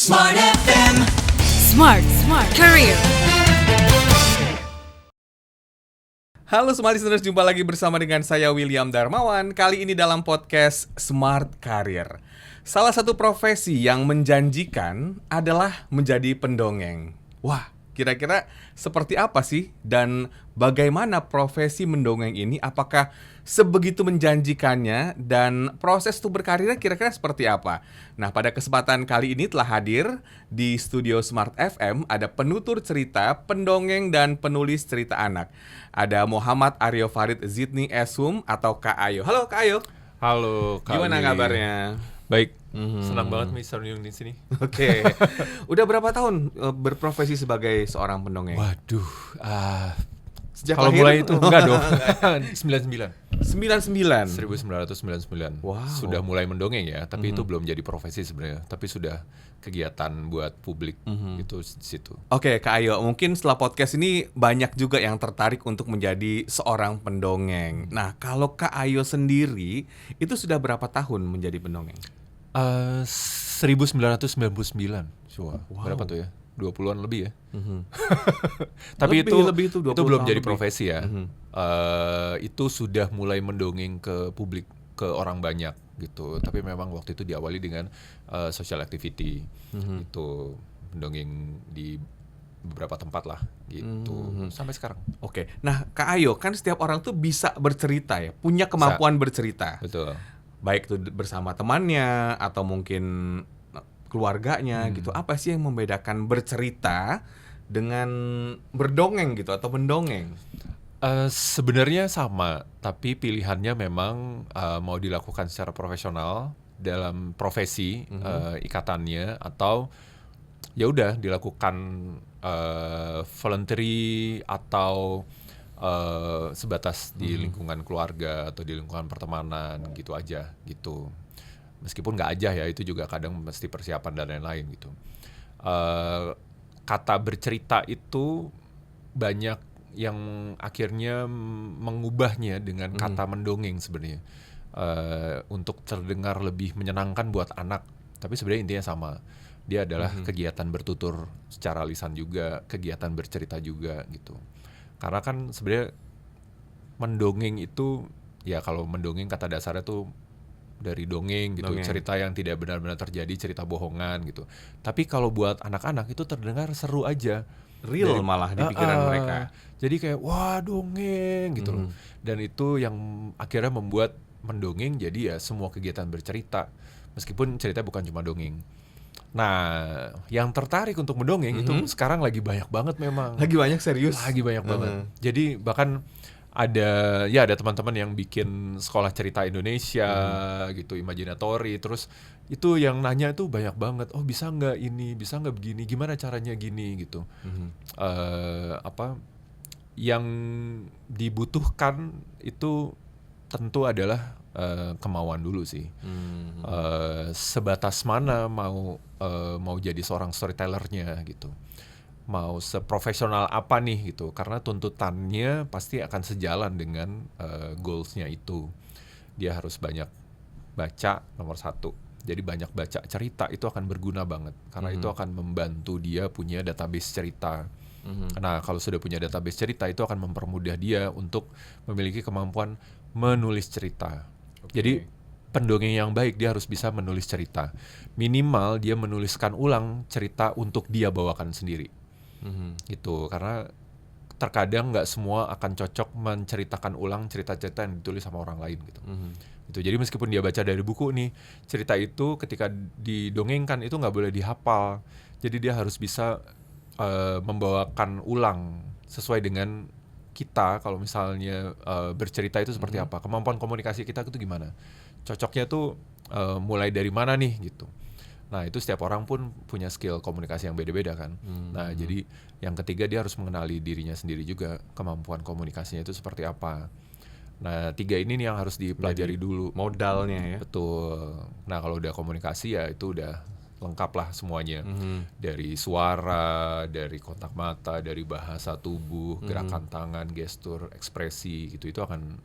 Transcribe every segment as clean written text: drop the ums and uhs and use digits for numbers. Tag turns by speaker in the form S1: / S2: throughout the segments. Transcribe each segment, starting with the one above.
S1: Smart FM.
S2: Smart Career.
S3: Halo Smart Listeners, jumpa lagi bersama dengan saya William Darmawan. Kali ini dalam podcast Smart Career. Salah satu profesi yang menjanjikan adalah menjadi pendongeng. Wah, kira-kira seperti apa sih? Dan bagaimana profesi mendongeng ini? Apakah sebegitu menjanjikannya? Dan proses untuk berkarirnya kira-kira seperti apa? Nah, pada kesempatan kali ini telah hadir di studio Smart FM ada penutur cerita, pendongeng, dan penulis cerita anak. Ada Muhammad Aryo Farid Zidni Eshum atau Kak Ayo. Halo Kak Ayo.
S4: Halo Kak
S3: Gimana
S4: Willy.
S3: kabarnya?
S4: Baik, senang banget bisa reunian di sini.
S3: Oke. Udah berapa tahun berprofesi sebagai seorang pendongeng?
S4: Waduh,
S3: Sejak
S4: kalau
S3: lahir?
S4: mulai itu enggak dong. 99,
S3: 99.
S4: 1999.
S3: Wow.
S4: Sudah mulai mendongeng ya, tapi itu belum jadi profesi sebenarnya, tapi sudah kegiatan buat publik itu di situ.
S3: Oke, Kak Ayo, mungkin setelah podcast ini banyak juga yang tertarik untuk menjadi seorang pendongeng. Nah, kalau Kak Ayo sendiri, itu sudah berapa tahun menjadi pendongeng?
S4: 1999. Coba,
S3: Wow.
S4: berapa tuh ya? 20-an lebih ya. Tapi
S3: Lebih itu 20
S4: itu belum
S3: tahun
S4: jadi
S3: lebih.
S4: profesi ya. Itu sudah mulai mendongeng ke publik, ke orang banyak gitu. Tapi memang waktu itu diawali dengan social activity. Itu mendongeng di beberapa tempat lah gitu. Sampai sekarang.
S3: Oke, nah Kak Ayo, kan setiap orang tuh bisa bercerita ya, punya kemampuan bercerita.
S4: Betul.
S3: Baik itu bersama temannya atau mungkin keluarganya gitu. Apa sih yang membedakan bercerita dengan berdongeng gitu atau mendongeng?
S4: Sebenarnya sama, tapi pilihannya memang mau dilakukan secara profesional dalam profesi ikatannya, atau ya udah dilakukan voluntary atau sebatas di lingkungan keluarga atau di lingkungan pertemanan gitu aja gitu. Meskipun nggak aja ya, itu juga kadang mesti persiapan dan lain-lain gitu. Kata bercerita itu banyak yang akhirnya mengubahnya dengan kata mendongeng sebenarnya, untuk terdengar lebih menyenangkan buat anak. Tapi sebenarnya intinya sama. Dia adalah kegiatan bertutur secara lisan juga, kegiatan bercerita juga gitu. Karena kan sebenarnya mendongeng itu ya, kalau mendongeng kata dasarnya tuh dari dongeng gitu, cerita yang tidak benar-benar terjadi, cerita bohongan gitu. Tapi kalau buat anak-anak itu terdengar seru aja,
S3: Real malah di pikiran mereka.
S4: Jadi kayak wah dongeng gitu loh. Dan itu yang akhirnya membuat mendongeng jadi ya semua kegiatan bercerita, meskipun cerita bukan cuma dongeng. Nah, yang tertarik untuk mendongeng itu sekarang lagi banyak banget memang.
S3: Lagi banyak, serius?
S4: Lagi banyak banget. Jadi bahkan ada teman-teman yang bikin sekolah cerita Indonesia gitu, imajinatori, terus itu yang nanya itu banyak banget. Oh, bisa nggak ini, bisa nggak begini, gimana caranya gini gitu. Yang dibutuhkan itu tentu adalah kemauan dulu sih. Sebatas mana mau jadi seorang storytellernya gitu. Mau seprofesional apa nih gitu, karena tuntutannya pasti akan sejalan dengan goals-nya itu. Dia harus banyak baca, nomor satu. Jadi banyak baca cerita itu akan berguna banget, karena itu akan membantu dia punya database cerita. Nah, kalau sudah punya database cerita, itu akan mempermudah dia untuk memiliki kemampuan menulis cerita. Jadi pendongeng yang baik dia harus bisa menulis cerita. Minimal dia menuliskan ulang cerita untuk dia bawakan sendiri. Gitu, karena terkadang nggak semua akan cocok menceritakan ulang cerita-cerita yang ditulis sama orang lain gitu. Gitu. Jadi meskipun dia baca dari buku nih, cerita itu ketika didongengkan itu nggak boleh dihafal. Jadi dia harus bisa membawakan ulang sesuai dengan kita. Kalau misalnya bercerita itu seperti apa, kemampuan komunikasi kita itu gimana, cocoknya tuh mulai dari mana nih gitu. Nah, itu setiap orang pun punya skill komunikasi yang beda-beda kan. Nah, jadi yang ketiga dia harus mengenali dirinya sendiri juga, kemampuan komunikasinya itu seperti apa. Nah, 3 ini nih yang harus dipelajari dulu.
S3: Modalnya ya.
S4: Betul. Nah, kalau udah komunikasi ya itu udah lengkap lah semuanya. Dari suara, dari kontak mata, dari bahasa tubuh, gerakan tangan, gestur, ekspresi gitu, itu akan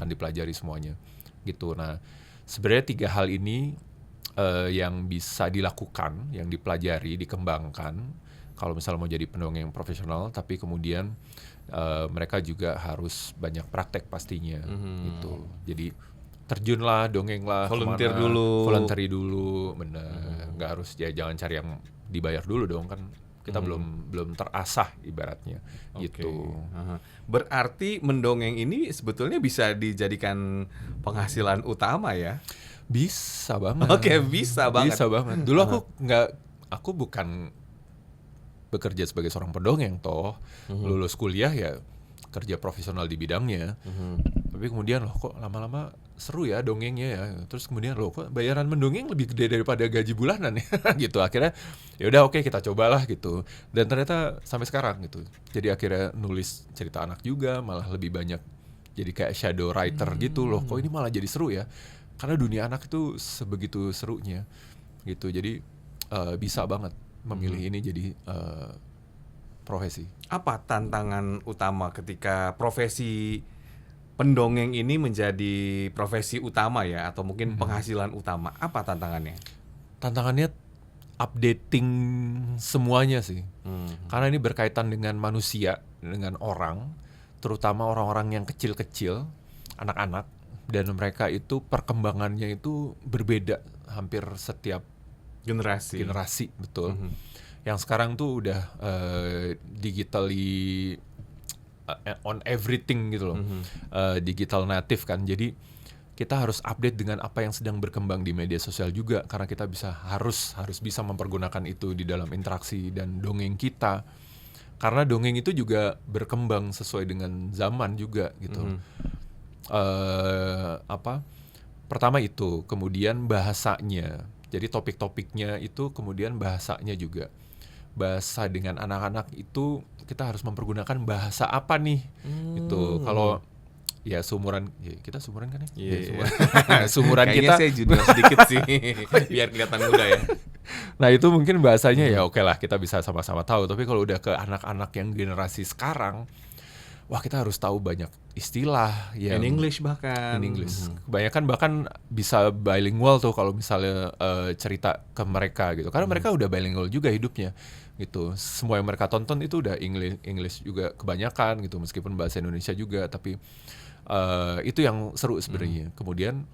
S4: dipelajari semuanya. Gitu. Nah, sebenarnya 3 hal ini yang bisa dilakukan, yang dipelajari, dikembangkan kalau misalnya mau jadi pendongeng profesional, tapi kemudian mereka juga harus banyak praktek pastinya gitu. Jadi terjunlah, dongenglah,
S3: Volunteer
S4: kemana,
S3: dulu.
S4: voluntary dulu, bener. Nggak harus jangan cari yang dibayar dulu dong, kan kita belum terasah ibaratnya gitu.
S3: Aha. Berarti mendongeng ini sebetulnya bisa dijadikan penghasilan utama ya?
S4: Bisa banget.
S3: Oke, bisa banget.
S4: Bisa banget. Dulu aku bukan bekerja sebagai seorang pendongeng toh. Lulus kuliah ya kerja profesional di bidangnya. Tapi kemudian loh kok lama-lama seru ya dongengnya ya. Terus kemudian loh kok bayaran mendongeng lebih gede daripada gaji bulanan ya gitu. Akhirnya ya udah oke, kita cobalah gitu. Dan ternyata sampai sekarang gitu. Jadi akhirnya nulis cerita anak juga malah lebih banyak. Jadi kayak shadow writer gitu loh. Kok ini malah jadi seru ya. Karena dunia anak itu sebegitu serunya gitu. Jadi bisa banget memilih ini jadi profesi.
S3: Apa tantangan utama ketika profesi pendongeng ini menjadi profesi utama ya, atau mungkin penghasilan utama? Apa tantangannya?
S4: Tantangannya updating semuanya sih. Karena ini berkaitan dengan manusia, dengan orang, terutama orang-orang yang kecil-kecil, anak-anak, dan mereka itu perkembangannya itu berbeda hampir setiap generasi, betul. Yang sekarang tuh udah digitally on everything gitu loh, digital native kan. Jadi kita harus update dengan apa yang sedang berkembang di media sosial juga, karena kita harus bisa mempergunakan itu di dalam interaksi dan dongeng kita. Karena dongeng itu juga berkembang sesuai dengan zaman juga gitu. Pertama itu, kemudian bahasanya. Jadi topik-topiknya itu kemudian bahasanya juga. Bahasa dengan anak-anak itu kita harus mempergunakan bahasa apa nih? Itu kalau ya seumuran, ya kita seumuran kan ya?
S3: Iya,
S4: Seumuran
S3: kayaknya
S4: kita.
S3: saya junior sedikit sih, biar kelihatan muda ya.
S4: Nah itu mungkin bahasanya ya oke lah, kita bisa sama-sama tahu. Tapi kalau udah ke anak-anak yang generasi sekarang, wah kita harus tahu banyak istilah yang
S3: In English bahkan.
S4: in English. Kebanyakan bahkan bisa bilingual tuh kalau misalnya cerita ke mereka gitu. Karena mereka udah bilingual juga hidupnya gitu. Semua yang mereka tonton itu udah English juga kebanyakan gitu, meskipun bahasa Indonesia juga, tapi itu yang seru sebenarnya. Kemudian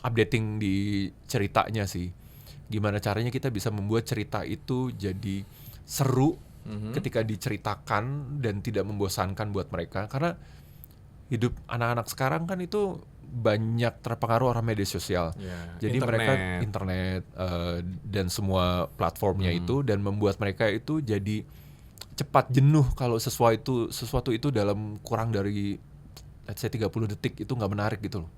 S4: updating di ceritanya sih. Gimana caranya kita bisa membuat cerita itu jadi seru ketika diceritakan dan tidak membosankan buat mereka, karena hidup anak-anak sekarang kan itu banyak terpengaruh oleh media sosial. Jadi mereka internet dan semua platformnya itu, dan membuat mereka itu jadi cepat jenuh kalau sesuatu itu dalam kurang dari let's say 30 detik itu nggak menarik gitu loh.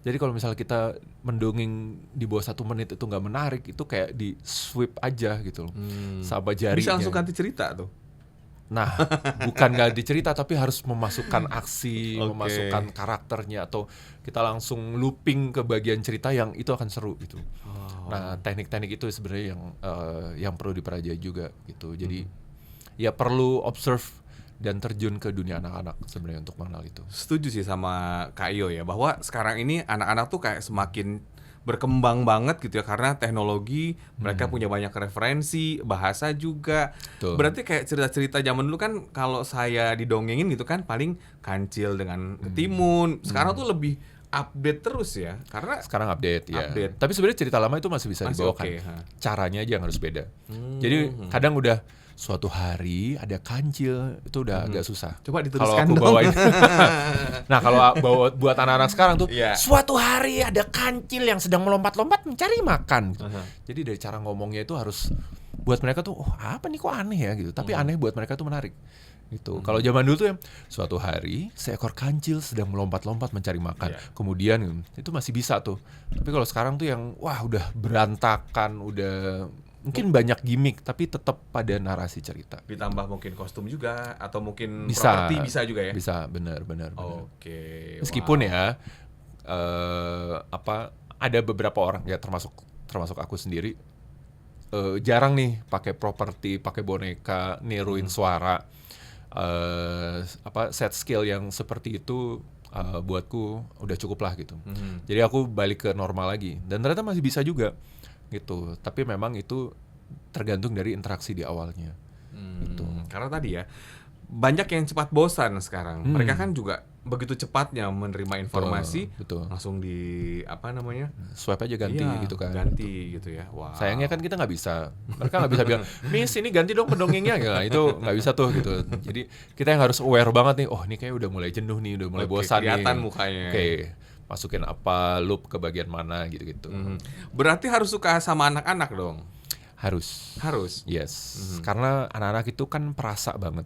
S4: Jadi kalau misalnya kita mendongeng di bawah 1 menit itu nggak menarik, itu kayak di sweep aja gitu loh, sama jarinya.
S3: Bisa langsung ganti cerita tuh.
S4: Nah, bukan ganti cerita, tapi harus memasukkan aksi, memasukkan karakternya, atau kita langsung looping ke bagian cerita yang itu akan seru gitu. Nah, teknik-teknik itu sebenarnya yang perlu dipelajari juga gitu. Jadi ya perlu observe dan terjun ke dunia anak-anak sebenarnya untuk mengenal itu.
S3: Setuju sih sama Kak Iyo ya, bahwa sekarang ini anak-anak tuh kayak semakin berkembang banget gitu ya, karena teknologi, mereka punya banyak referensi, bahasa juga.
S4: Betul.
S3: Berarti kayak cerita-cerita zaman dulu kan, kalau saya didongengin gitu kan paling Kancil dengan Ketimun. Sekarang tuh lebih update terus ya, karena
S4: Sekarang update ya.
S3: Update.
S4: Tapi sebenarnya cerita lama itu masih bisa
S3: Masih
S4: dibawakan.
S3: oke,
S4: Caranya aja yang harus beda. Jadi kadang udah suatu hari ada kancil, itu udah agak susah.
S3: Coba
S4: Kalau
S3: diteruskan
S4: aku
S3: dong.
S4: bawain. Nah, kalau buat anak-anak sekarang tuh,
S3: Iya.
S4: suatu hari ada kancil yang sedang melompat-lompat mencari makan. Jadi dari cara ngomongnya itu harus buat mereka tuh, oh apa nih kok aneh ya gitu. Tapi aneh buat mereka tuh menarik. Gitu. Kalau zaman dulu tuh yang suatu hari seekor kancil sedang melompat-lompat mencari makan.
S3: Iya.
S4: Kemudian itu masih bisa tuh. Tapi kalau sekarang tuh yang wah udah berantakan, udah mungkin banyak gimmick tapi tetap pada narasi cerita.
S3: Ditambah mungkin kostum juga, atau mungkin
S4: Bisa.
S3: properti bisa juga ya.
S4: Bisa, benar.
S3: Oke.
S4: Meskipun
S3: wow.
S4: ya ada beberapa orang ya termasuk aku sendiri jarang nih pakai properti, pakai boneka, niruin suara. Set skill yang seperti itu buatku udah cukup lah gitu. Jadi aku balik ke normal lagi, dan ternyata masih bisa juga. gitu. Tapi memang itu tergantung dari interaksi di awalnya. Gitu.
S3: Karena tadi ya banyak yang cepat bosan sekarang. Mereka kan juga begitu cepatnya menerima informasi,
S4: Betul.
S3: langsung di apa namanya,
S4: Swipe aja ganti
S3: iya,
S4: gitu kan.
S3: ganti gitu ya. Wow.
S4: Sayangnya kan kita nggak bisa, mereka nggak bisa bilang, Miss ini ganti dong pendongengnya, ya, itu nggak bisa tuh gitu. Jadi kita yang harus aware banget nih, oh ini kayak udah mulai jenuh nih, udah mulai
S3: Oke,
S4: bosan nih.
S3: kelihatan mukanya.
S4: Oke, masukin apa, loop ke bagian mana gitu-gitu.
S3: Berarti harus suka sama anak-anak dong.
S4: Harus, yes,
S3: Mhm.
S4: karena anak-anak itu kan perasa banget.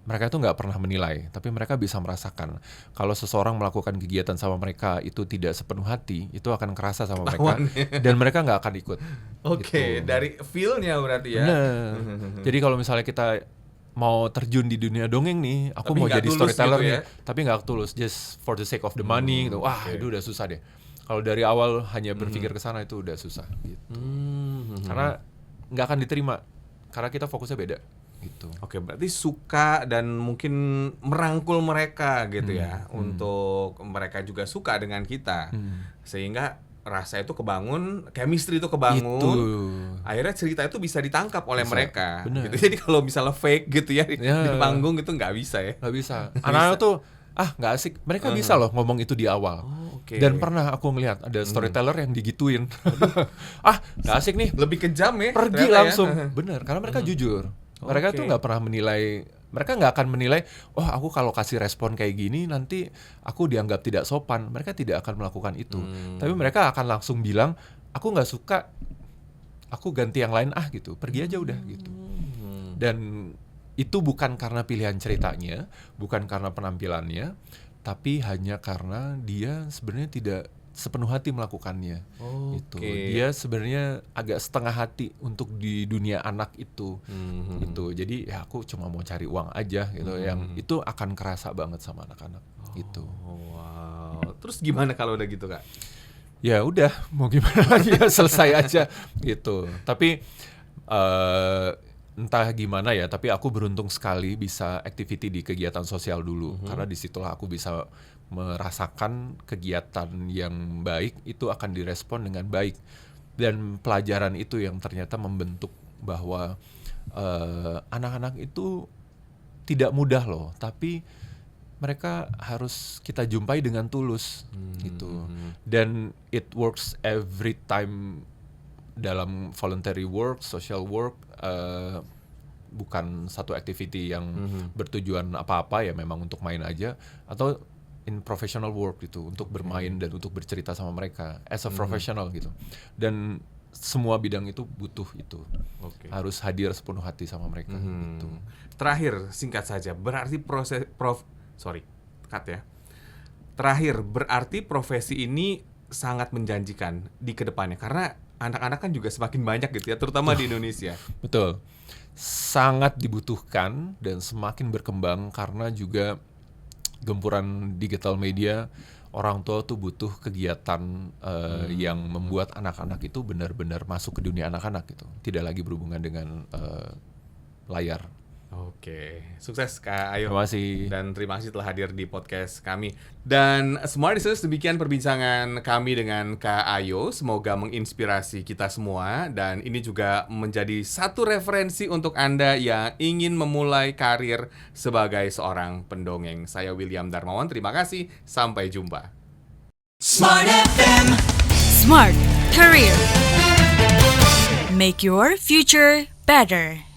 S4: Mereka itu nggak pernah menilai, tapi mereka bisa merasakan. Kalau seseorang melakukan kegiatan sama mereka itu tidak sepenuh hati, itu akan kerasa sama mereka, dan mereka nggak akan ikut.
S3: Oke,
S4: Gitu.
S3: dari feel-nya berarti ya.
S4: Bener. Jadi kalau misalnya kita mau terjun di dunia dongeng nih, aku
S3: Tapi
S4: mau
S3: nggak
S4: jadi
S3: tulus
S4: storyteller
S3: gitu
S4: nih,
S3: ya?
S4: tapi nggak tulus, just for the sake of the money gitu. Wah,
S3: oke.
S4: itu udah susah deh. Kalau dari awal hanya berpikir ke sana itu udah susah gitu. Karena nggak akan diterima, karena kita fokusnya beda gitu.
S3: Oke, berarti suka dan mungkin merangkul mereka gitu ya, untuk mereka juga suka dengan kita, sehingga rasa itu kebangun, chemistry itu kebangun,
S4: Itu.
S3: akhirnya cerita itu bisa ditangkap oleh
S4: Bisa,
S3: mereka.
S4: bener.
S3: Gitu. Jadi kalau misalnya fake gitu ya,
S4: Ya.
S3: di panggung itu nggak bisa ya.
S4: Nggak bisa. Anak-anak tuh nggak asik. Mereka bisa loh ngomong itu di awal.
S3: Oh, oke.
S4: Dan pernah aku ngelihat ada storyteller yang digituin. Nggak asik nih.
S3: Lebih kejam ya.
S4: Pergi
S3: ternyata ya.
S4: langsung. Bener, karena mereka jujur. Mereka
S3: Oke.
S4: tuh nggak pernah menilai. Mereka nggak akan menilai, oh aku kalau kasih respon kayak gini nanti aku dianggap tidak sopan. Mereka tidak akan melakukan itu. Tapi mereka akan langsung bilang, aku nggak suka, aku ganti yang lain gitu. Pergi aja udah gitu. Dan itu bukan karena pilihan ceritanya, bukan karena penampilannya, tapi hanya karena dia sebenarnya tidak sepenuh hati melakukannya. Gitu.
S3: Oke.
S4: Dia sebenarnya agak setengah hati untuk di dunia anak itu. Gitu. Jadi ya aku cuma mau cari uang aja gitu. Yang itu akan kerasa banget sama anak-anak gitu.
S3: Oh, wow. Terus gimana kalau udah gitu, Kak?
S4: Ya udah, mau gimana lagi ya, selesai aja gitu. Tapi entah gimana ya, tapi aku beruntung sekali bisa activity di kegiatan sosial dulu, karena disitulah aku bisa merasakan kegiatan yang baik itu akan direspon dengan baik, dan pelajaran itu yang ternyata membentuk bahwa anak-anak itu tidak mudah loh, tapi mereka harus kita jumpai dengan tulus gitu, dan it works every time dalam voluntary work, social work, bukan satu activity yang bertujuan apa-apa ya, memang untuk main aja, atau in professional work gitu, untuk bermain dan untuk bercerita sama mereka as a professional gitu. Dan semua bidang itu butuh itu.
S3: Oke.
S4: Harus hadir sepenuh hati sama mereka gitu.
S3: Terakhir, singkat saja, berarti Terakhir, berarti profesi ini sangat menjanjikan di kedepannya, karena anak-anak kan juga semakin banyak gitu ya, terutama di Indonesia.
S4: Betul. Sangat dibutuhkan dan semakin berkembang karena juga gempuran digital media. Orang tua tuh butuh kegiatan yang membuat anak-anak itu benar-benar masuk ke dunia anak-anak gitu. Tidak lagi berhubungan dengan layar.
S3: Oke, sukses Kak Ayo.
S4: Terima kasih.
S3: Dan terima kasih telah hadir di podcast kami. Dan Smart Listeners, demikian perbincangan kami dengan Kak Ayo. Semoga menginspirasi kita semua. Dan ini juga menjadi satu referensi untuk Anda yang ingin memulai karir sebagai seorang pendongeng. Saya William Darmawan, terima kasih. Sampai jumpa.
S2: Smart FM. Smart Career. Make your future better.